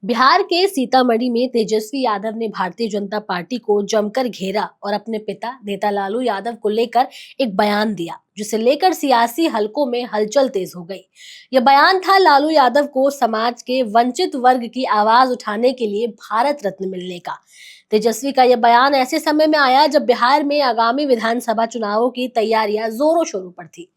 बिहार के सीतामढ़ी में तेजस्वी यादव ने भारतीय जनता पार्टी को जमकर घेरा और अपने पिता नेता लालू यादव को लेकर एक बयान दिया, जिसे लेकर सियासी हलकों में हलचल तेज हो गई। यह बयान था लालू यादव को समाज के वंचित वर्ग की आवाज उठाने के लिए भारत रत्न मिलने का। तेजस्वी का यह बयान ऐसे समय में आया जब बिहार में आगामी विधानसभा चुनावों की तैयारियां जोरों शोरों पर थी।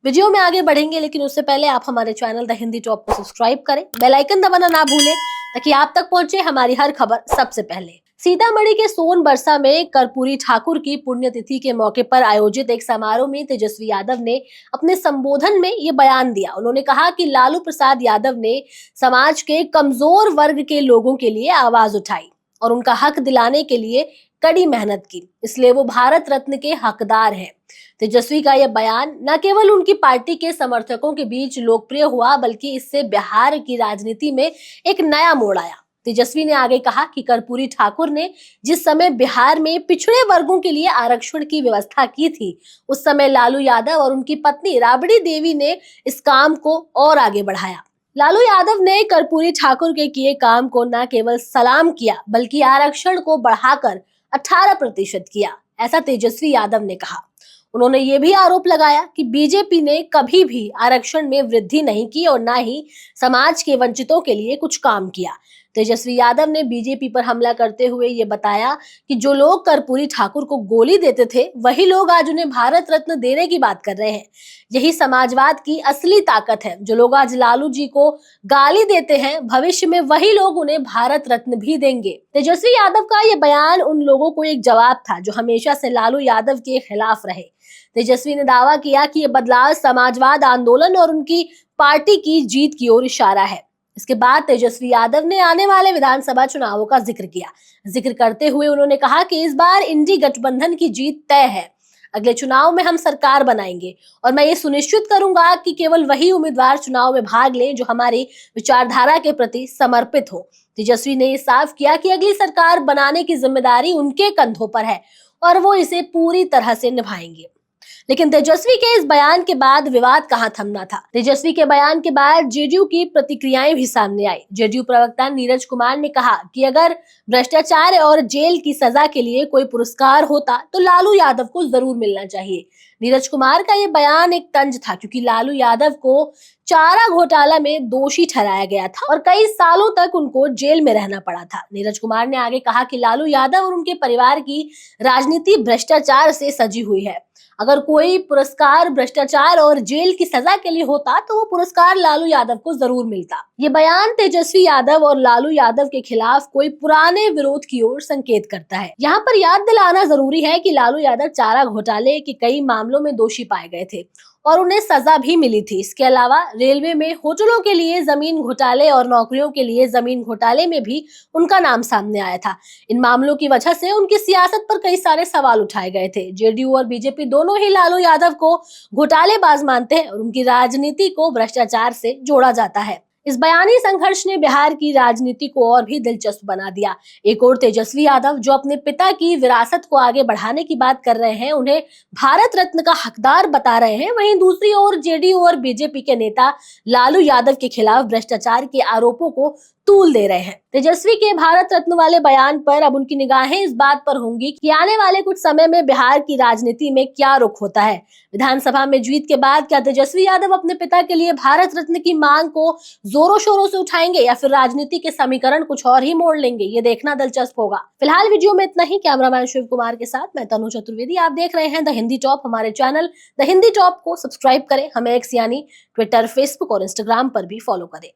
वीडियो में आगे बढ़ेंगे, लेकिन उससे पहले आप हमारे चैनल द हिंदी टॉप को सब्सक्राइब करें, बेल आइकन दबाना ना भूलें ताकि आप तक पहुंचे हमारी हर खबर सबसे पहले। सीतामढ़ी के सोनबरसा में कर्पूरी ठाकुर की पुण्यतिथि के मौके पर आयोजित एक समारोह में तेजस्वी यादव ने अपने संबोधन में ये बयान दिया। उन्होंने कहा कि लालू प्रसाद यादव ने समाज के कमजोर वर्ग के लोगों के लिए आवाज उठाई और उनका हक दिलाने के लिए कड़ी मेहनत की, इसलिए वो भारत रत्न के हकदार हैं। तेजस्वी का यह बयान न केवल उनकी पार्टी के समर्थकों के बीच लोकप्रिय हुआ, बल्कि इससे बिहार की राजनीति में एक नया मोड़ आया। तेजस्वी ने आगे कहा कि कर्पूरी ठाकुर ने जिस समय बिहार में पिछड़े वर्गों के लिए आरक्षण की व्यवस्था की थी, उस समय लालू यादव और उनकी पत्नी राबड़ी देवी ने इस काम को और आगे बढ़ाया। लालू यादव ने कर्पूरी ठाकुर के किए काम को न केवल सलाम किया, बल्कि आरक्षण को बढ़ाकर 18% किया, ऐसा तेजस्वी यादव ने कहा। उन्होंने ये भी आरोप लगाया कि बीजेपी ने कभी भी आरक्षण में वृद्धि नहीं की और न ही समाज के वंचितों के लिए कुछ काम किया। तेजस्वी यादव ने बीजेपी पर हमला करते हुए ये बताया कि जो लोग कर्पूरी ठाकुर को गोली देते थे, वही लोग आज उन्हें भारत रत्न देने की बात कर रहे हैं। यही समाजवाद की असली ताकत है। जो लोग आज लालू जी को गाली देते हैं, भविष्य में वही लोग उन्हें भारत रत्न भी देंगे। तेजस्वी यादव का ये बयान उन लोगों को एक जवाब था जो हमेशा से लालू यादव के खिलाफ रहे। तेजस्वी ने दावा किया कि यह बदलाव समाजवाद आंदोलन और उनकी पार्टी की जीत की ओर इशारा है। इसके बाद तेजस्वी यादव ने आने वाले विधानसभा चुनावों का जिक्र किया। जिक्र करते हुए उन्होंने कहा कि इस बार इंडी गठबंधन की जीत तय है। अगले चुनाव में हम सरकार बनाएंगे और मैं ये सुनिश्चित करूंगा कि केवल वही उम्मीदवार चुनाव में भाग लें जो हमारी विचारधारा के प्रति समर्पित हो। तेजस्वी ने ये साफ किया कि अगली सरकार बनाने की जिम्मेदारी उनके कंधों पर है और वो इसे पूरी तरह से निभाएंगे। लेकिन तेजस्वी के इस बयान के बाद विवाद कहां थमना था। तेजस्वी के बयान के बाद जेडीयू की प्रतिक्रियाएं भी सामने आई। जेडीयू प्रवक्ता नीरज कुमार ने कहा कि अगर भ्रष्टाचार और जेल की सजा के लिए कोई पुरस्कार होता तो लालू यादव को जरूर मिलना चाहिए। नीरज कुमार का ये बयान एक तंज था, क्योंकि लालू यादव को चारा घोटाला में दोषी ठहराया गया था और कई सालों तक उनको जेल में रहना पड़ा था। नीरज कुमार ने आगे कहा कि लालू यादव और उनके परिवार की राजनीति भ्रष्टाचार से सजी हुई है। अगर कोई पुरस्कार भ्रष्टाचार और जेल की सजा के लिए होता तो वो पुरस्कार लालू यादव को जरूर मिलता। ये बयान तेजस्वी यादव और लालू यादव के खिलाफ कोई पुराने विरोध की ओर संकेत करता है। यहाँ पर याद दिलाना जरूरी है कि लालू यादव चारा घोटाले के कई मामलों में दोषी पाए गए थे और उन्हें सजा भी मिली थी। इसके अलावा रेलवे में होटलों के लिए जमीन घोटाले और नौकरियों के लिए जमीन घोटाले में भी उनका नाम सामने आया था। इन मामलों की वजह से उनकी सियासत पर कई सारे सवाल उठाए गए थे। जेडीयू और बीजेपी दोनों ही लालू यादव को घोटालेबाज मानते हैं और उनकी राजनीति को भ्रष्टाचार से जोड़ा जाता है। इस बयानी संघर्ष ने बिहार की राजनीति को और भी दिलचस्प बना दिया। एक और तेजस्वी यादव जो अपने पिता की विरासत को आगे बढ़ाने की बात कर रहे हैं, उन्हें भारत रत्न का हकदार बता रहे हैं। वहीं दूसरी ओर जेडीयू और बीजेपी के नेता लालू यादव के खिलाफ भ्रष्टाचार के आरोपों को तूल दे रहे हैं। तेजस्वी के भारत रत्न वाले बयान पर अब उनकी निगाहें इस बात पर होंगी कि आने वाले कुछ समय में बिहार की राजनीति में क्या रुख होता है। विधानसभा में जीत के बाद क्या तेजस्वी यादव अपने पिता के लिए भारत रत्न की मांग को जोरों शोरों से उठाएंगे या फिर राजनीति के समीकरण कुछ और ही मोड़ लेंगे, ये देखना दिलचस्प होगा। फिलहाल वीडियो में इतना ही। कैमरामैन शिव कुमार के साथ मैं तनु चतुर्वेदी। आप देख रहे हैं द हिंदी टॉप। हमारे चैनल द हिंदी टॉप को सब्सक्राइब करें। हमें एक्स यानी ट्विटर, फेसबुक और इंस्टाग्राम पर भी फॉलो करें।